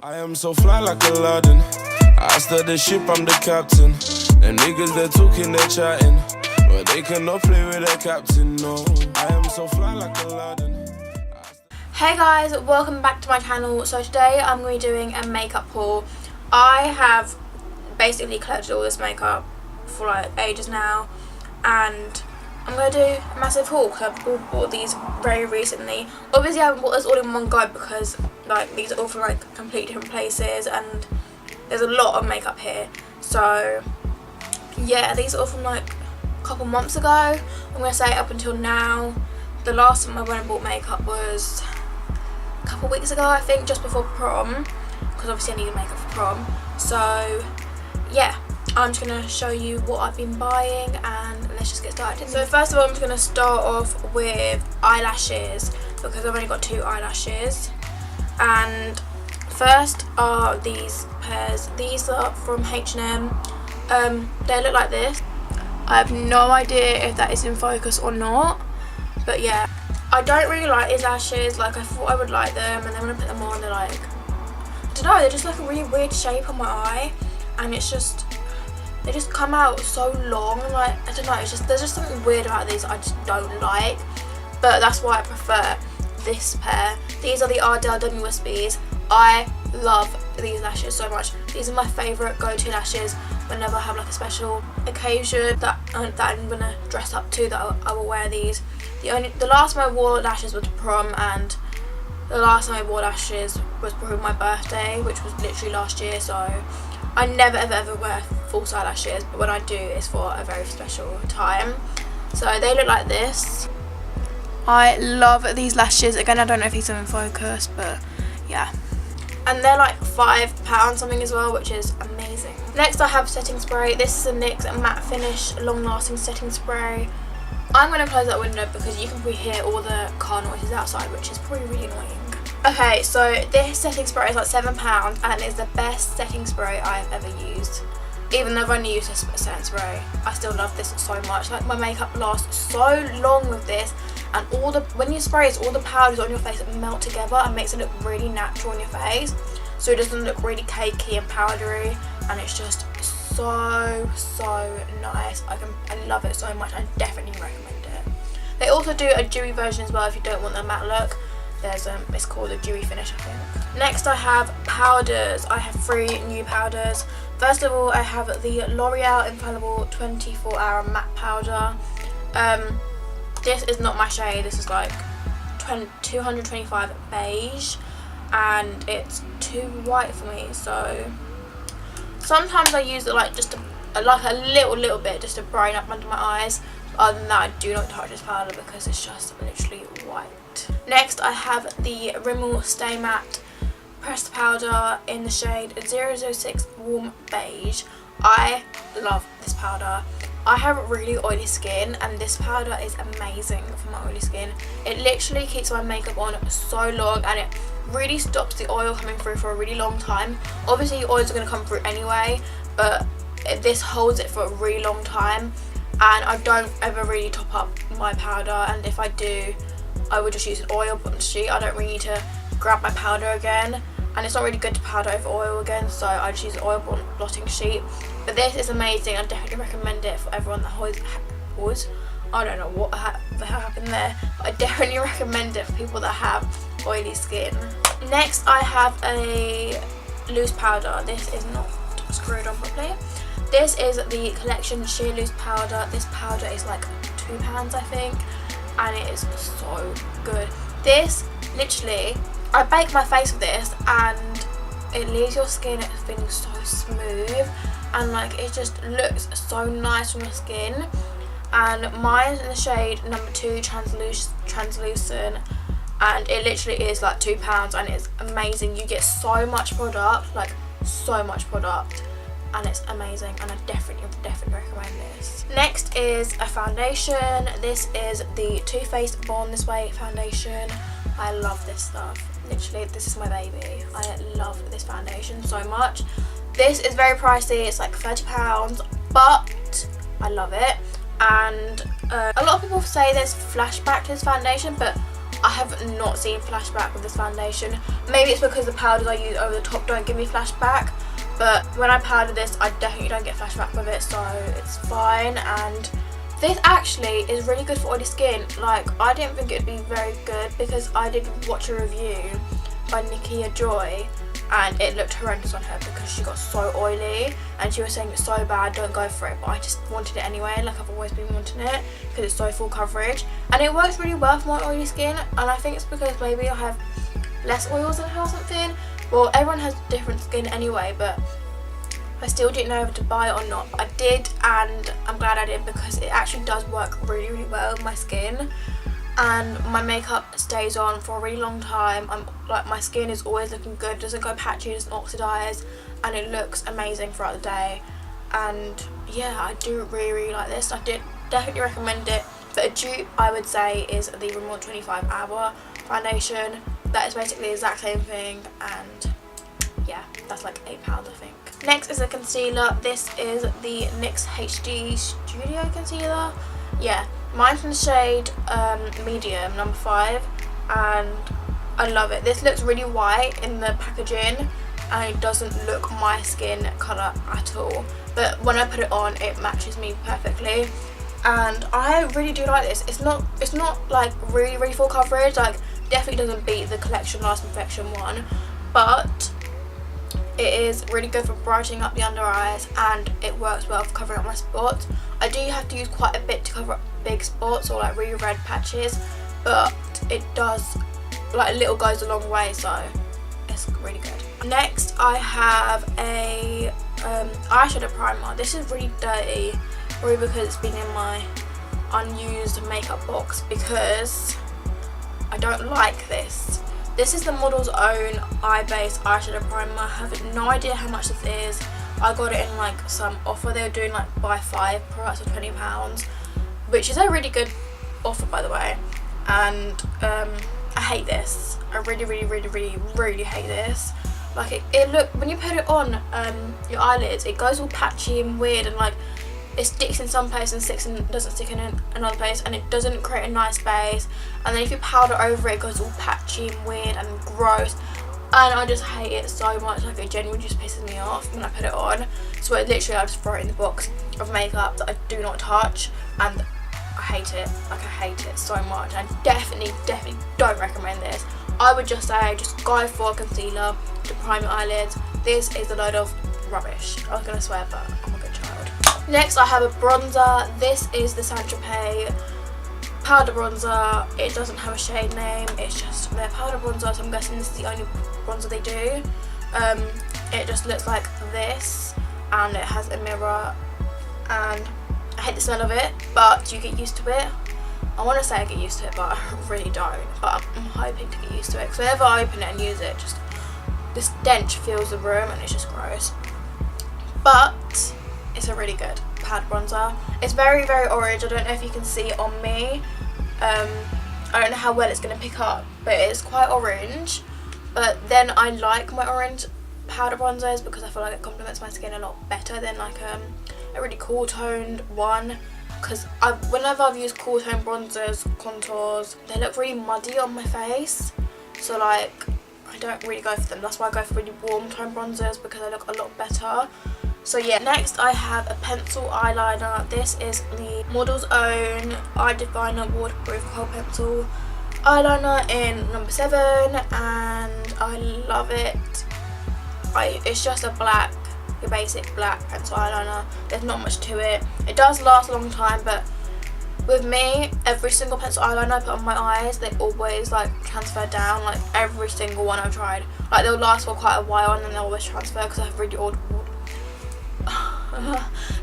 I am so fly like Aladdin. I start the ship, I'm the captain. Them niggas, they're talking, they're chatting, but they cannot play with their captain, no. I am so fly like Aladdin. Hey guys, welcome back to my channel. So today I'm going to be doing a makeup haul. I have basically collected all this makeup for like ages now, and I'm going to do a massive haul because I've all bought these very recently. Obviously I haven't bought this all in one go because like these are all from like completely different places and there's a lot of makeup here. So yeah, these are all from like a couple months ago. I'm going to say up until now. The last time I went and bought makeup was a couple weeks ago, I think, just before prom, because obviously I needed makeup for prom. So yeah, I'm just going to show you what I've been buying and let's just get started. So first of all, I'm just going to start off with eyelashes because I've only got 2 eyelashes. And first are these pairs. These are from H&M. They look like this. I have no idea if that is in focus or not, but yeah. I don't really like these lashes. Like, I thought I would like them, and then when I put them on, they're like, I don't know, they're just like a really weird shape on my eye, and it's just, they just come out so long. Like, I don't know, it's just, there's just something weird about these I just don't like, but that's why I prefer this pair. These are the Ardell Wispies. I love these lashes so much. These are my favourite go-to lashes whenever I have like a special occasion that I'm gonna dress up to, that I will wear these. The last time I wore lashes was to prom, and the last time I wore lashes was probably my birthday, which was literally last year. So I never ever wear false eyelashes, but when I do, it's for a very special time. So they look like this. I love these lashes. Again, I don't know if these are in focus, but yeah. And they're like £5 something as well, which is amazing. Next I have setting spray. This is a NYX matte finish long lasting setting spray. I'm going to close that window because you can probably hear all the car noises outside, which is probably really annoying. Okay, so this setting spray is like £7 and it's the best setting spray I've ever used. Even though I've only used this setting spray, I still love this so much. Like, my makeup lasts so long with this, and when you spray it, all the powders on your face melt together and makes it look really natural on your face, so it doesn't look really cakey and powdery, and it's just so nice. I love it so much. I definitely recommend it. They also do a dewy version as well if you don't want the matte look. There's it's called a dewy finish, I think. Next I have powders. I have 3 new powders. First of all, I have the L'Oreal Infallible 24-hour matte powder. This is not my shade. This is like 225 beige, and it's too white for me. So sometimes I use it like just a little bit just to brighten up under my eyes. But other than that, I do not touch this powder because it's just literally white. Next, I have the Rimmel Stay Matte pressed powder in the shade 006 Warm Beige. I love this powder. I have really oily skin, and this powder is amazing for my oily skin. It literally keeps my makeup on so long, and it really stops the oil coming through for a really long time. Obviously your oils are going to come through anyway, but this holds it for a really long time, and I don't ever really top up my powder, and if I do, I would just use an oil blotting sheet. I don't really need to grab my powder again, and it's not really good to powder over oil again, so I just use an oil blotting sheet. But this is amazing. I definitely recommend it for everyone that has, I don't know what happened there, but I definitely recommend it for people that have oily skin. Next I have a loose powder. This is not screwed on properly. This is the Collection Sheer Loose Powder. This powder is like £2, I think, and it is so good. This, literally, I bake my face with this and it leaves your skin feeling so smooth, and like it just looks so nice on your skin. And mine's in the shade number 2 translucent, and it literally is like £2 and it's amazing. You get so much product, like so much product, and it's amazing, and I definitely recommend this. Next is a foundation. This is the Too Faced Born This Way foundation. I love this stuff. Literally, this is my baby. I love this foundation so much. This is very pricey. It's like £30, but I love it. And a lot of people say there's flashback to this foundation, but I have not seen flashback with this foundation. Maybe it's because the powders I use over the top don't give me flashback, but when I powder this I definitely don't get flashback with it, so it's fine. And this actually is really good for oily skin. Like, I didn't think it'd be very good because I did watch a review by Nikki Joy and it looked horrendous on her because she got so oily and she was saying it's so bad, don't go for it, but I just wanted it anyway. Like, I've always been wanting it because it's so full coverage and it works really well for my oily skin, and I think it's because maybe I have less oils than her or something. Well, everyone has different skin anyway, but I still didn't know whether to buy it or not, but I did, and I'm glad I did because it actually does work really, really well with my skin, and my makeup stays on for a really long time. My skin is always looking good, doesn't go patchy, doesn't oxidize, and it looks amazing throughout the day. And yeah, I do really, really like this. I did definitely recommend it. But a dupe, I would say, is the Rimmel 25-hour foundation. That is basically the exact same thing, and yeah, that's like £8, I think. Next is a concealer. This is the NYX HD Studio Concealer. Yeah, mine's in the shade medium, number 5, and I love it. This looks really white in the packaging and it doesn't look my skin colour at all, but when I put it on it matches me perfectly, and I really do like this. It's not like really, really full coverage, like definitely doesn't beat the Collection Last Perfection one, but it is really good for brightening up the under eyes and it works well for covering up my spots. I do have to use quite a bit to cover up big spots or like really red patches, but it does, like, a little goes a long way, so it's really good. Next I have a eyeshadow primer. This is really dirty, probably because it's been in my unused makeup box because I don't like this. This is the Model's Own Eye Base Eyeshadow Primer. I have no idea how much this is. I got it in like some offer. They were doing like buy 5 products for £20, which is a really good offer, by the way. And I hate this. I really, really, really, really, really hate this. Like, it look, when you put it on your eyelids, it goes all patchy and weird, and like it sticks in some place and doesn't stick in another place, and it doesn't create a nice base. And then if you powder over it, it goes all patchy and weird and gross, and I just hate it so much. Like, it genuinely just pisses me off when I put it on. So literally I just throw it in the box of makeup that I do not touch, and I hate it. Like, I hate it so much. I definitely don't recommend this. I would just say just go for a concealer to prime your eyelids. This is a load of rubbish. I was gonna swear, but I'm a good child. Next I have a bronzer. This is the Saint Tropez powder bronzer. It doesn't have a shade name, it's just their powder bronzer, so I'm guessing this is the only bronzer they do. It just looks like this, and it has a mirror, and I hate the smell of it, but you get used to it. I want to say I get used to it, but I really don't. But I'm hoping to get used to it, because whenever I open it and use it, just the stench fills the room and it's just gross. But it's a really good powder bronzer. It's very, very orange. I don't know if you can see it on me. I don't know how well it's going to pick up, but it's quite orange. But then I like my orange powder bronzers because I feel like it complements my skin a lot better than like a really cool toned one. Because whenever I've used cool tone bronzers, contours, they look really muddy on my face. So like, I don't really go for them. That's why I go for really warm tone bronzers, because they look a lot better. So yeah, next I have a pencil eyeliner. This is the Model's Own Eye Definer Waterproof Kohl Pencil Eyeliner in number 7, and I love it. It's just a black, your basic black pencil eyeliner. There's not much to it. It does last a long time, but with me, every single pencil eyeliner I put on my eyes, they always like transfer down. Like, every single one I've tried, like, they'll last for quite a while and then they'll always transfer because I have really old.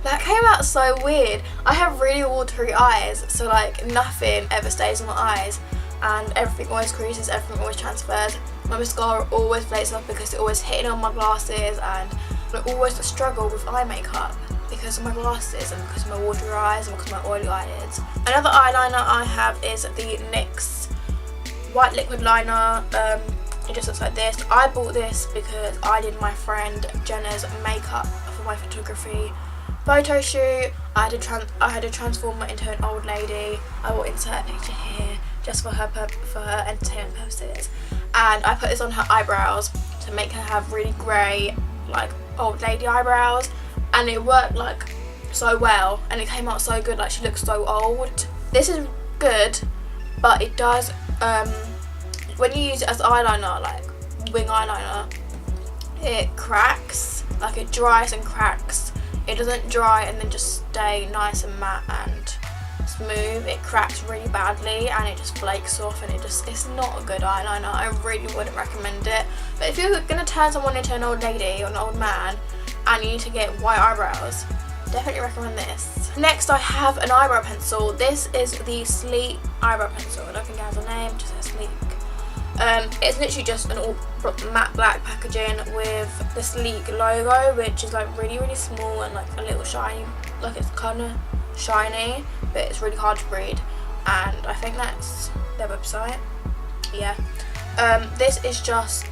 That came out so weird. I have really watery eyes, so like nothing ever stays on my eyes, and everything always creases, everything always transfers. My mascara always flakes off because it's always hitting on my glasses, and I always struggle with eye makeup because of my glasses and because of my watery eyes and because of my oily eyelids. Another eyeliner I have is the NYX White Liquid Liner. It just looks like this. I bought this because I did my friend Jenna's makeup for my photography photo shoot. I had to transform her into an old lady. I will insert a picture here. just for her entertainment purposes. And I put this on her eyebrows to make her have really grey, like old lady eyebrows, and it worked like so well, and it came out so good. Like, she looks so old. This is good, but it does when you use it as eyeliner, like wing eyeliner, it cracks. Like, it dries and cracks. It doesn't dry and then just stay nice and matte and smooth. It cracks really badly and it just flakes off, and it's not a good eyeliner. I really wouldn't recommend it. But if you're gonna turn someone into an old lady or an old man and you need to get white eyebrows, definitely recommend this. Next, I have an eyebrow pencil. This is the Sleek eyebrow pencil. I don't think it has a name, just says Sleek. It's literally just an all matte black packaging with the Sleek logo, which is like really, really small and like a little shiny, like it's kind of shiny, but it's really hard to read. And I think that's their website. Yeah. This is just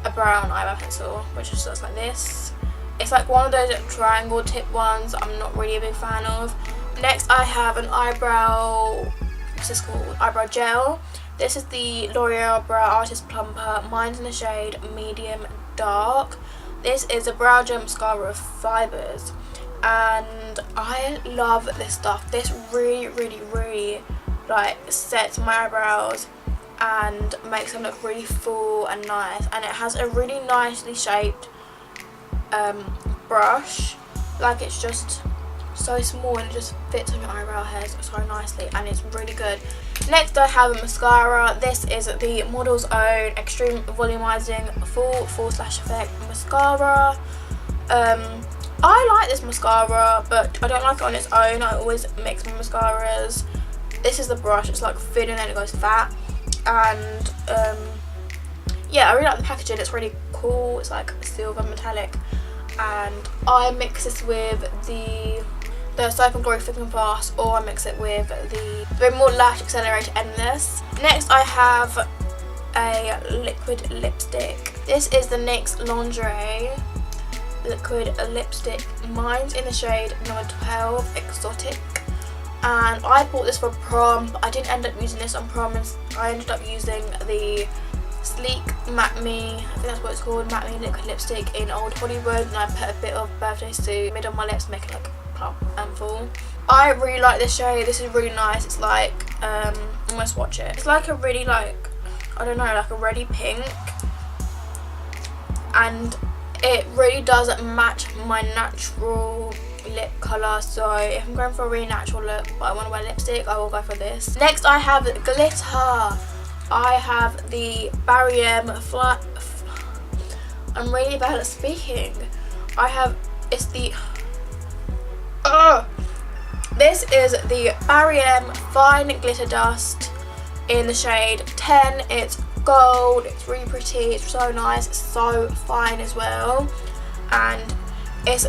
a brown eyebrow pencil, which just looks like this. It's like one of those triangle tip ones I'm not really a big fan of. Next, I have an eyebrow, what's this called? Eyebrow gel. This is the L'Oreal Brow Artist Plumper. Mine's in the shade medium dark. This is a brow gel mascara with fibres, and I love this stuff. This really, really, really like sets my eyebrows and makes them look really full and nice. And it has a really nicely shaped brush. Like, it's just so small and it just fits on your eyebrow hairs so nicely, and it's really good. Next, I have a mascara. This is the Model's Own Extreme Volumizing Full Slash Effect Mascara. I like this mascara, but I don't like it on its own. I always mix my mascaras. This is the brush. It's like thin and then it goes fat. And yeah, I really like the packaging. It's really cool. It's like silver metallic. And I mix this with the Soap & Glory Thick and Fast, or I mix it with the more Lash Accelerator Endless. Next, I have a liquid lipstick. This is the NYX Lingerie liquid lipstick. Mine's in the shade number 12 Exotic, and I bought this for prom, but I didn't end up using this on prom. I ended up using the Sleek Matte Me, I think that's what it's called, Matte Me liquid lipstick in Old Hollywood, and I put a bit of Birthday Suit mid on my lips to make it like plump and full. I really like this shade. This is really nice. It's like let's swatch it. It's like a really, like, I don't know, like a reddy pink, and it really does match my natural lip colour. So if I'm going for a really natural look but I want to wear lipstick, I will go for this. Next, I have glitter. I have the Barry Flat. I'm really bad at speaking. It's the this is the Barry Fine Glitter Dust in the shade 10. It's gold. It's really pretty. It's so nice. It's so fine as well, and it's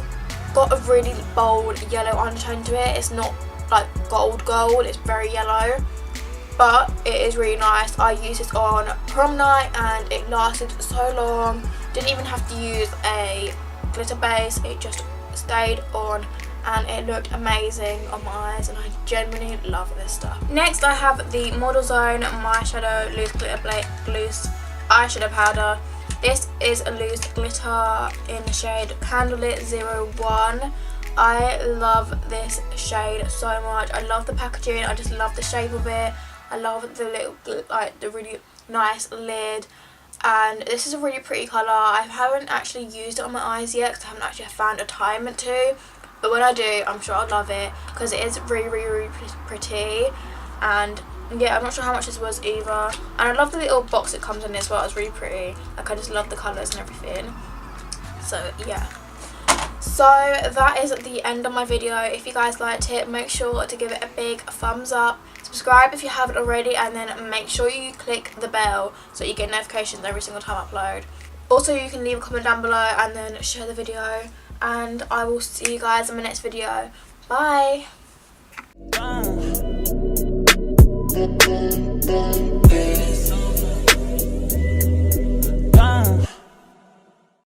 got a really bold yellow undertone to it. It's not like gold, it's very yellow, but it is really nice. I used this on prom night and it lasted so long. Didn't even have to use a glitter base. It just stayed on and it looked amazing on my eyes, and I genuinely love this stuff. Next, I have the Model's Own My Shadow Loose Eyeshadow Powder. This is a loose glitter in the shade Candlelit 01. I love this shade so much. I love the packaging. I just love the shape of it. I love the little, like, the really nice lid. And this is a really pretty colour. I haven't actually used it on my eyes yet because I haven't actually found a time to. But when I do, I'm sure I'll love it because it is really, really, really pretty. And yeah, I'm not sure how much this was either. And I love the little box it comes in as well. It's really pretty. Like, I just love the colours and everything. So yeah. So that is the end of my video. If you guys liked it, make sure to give it a big thumbs up. Subscribe if you haven't already, and then make sure you click the bell so you get notifications every single time I upload. Also, you can leave a comment down below and then share the video. And I will see you guys in my next video. Bye!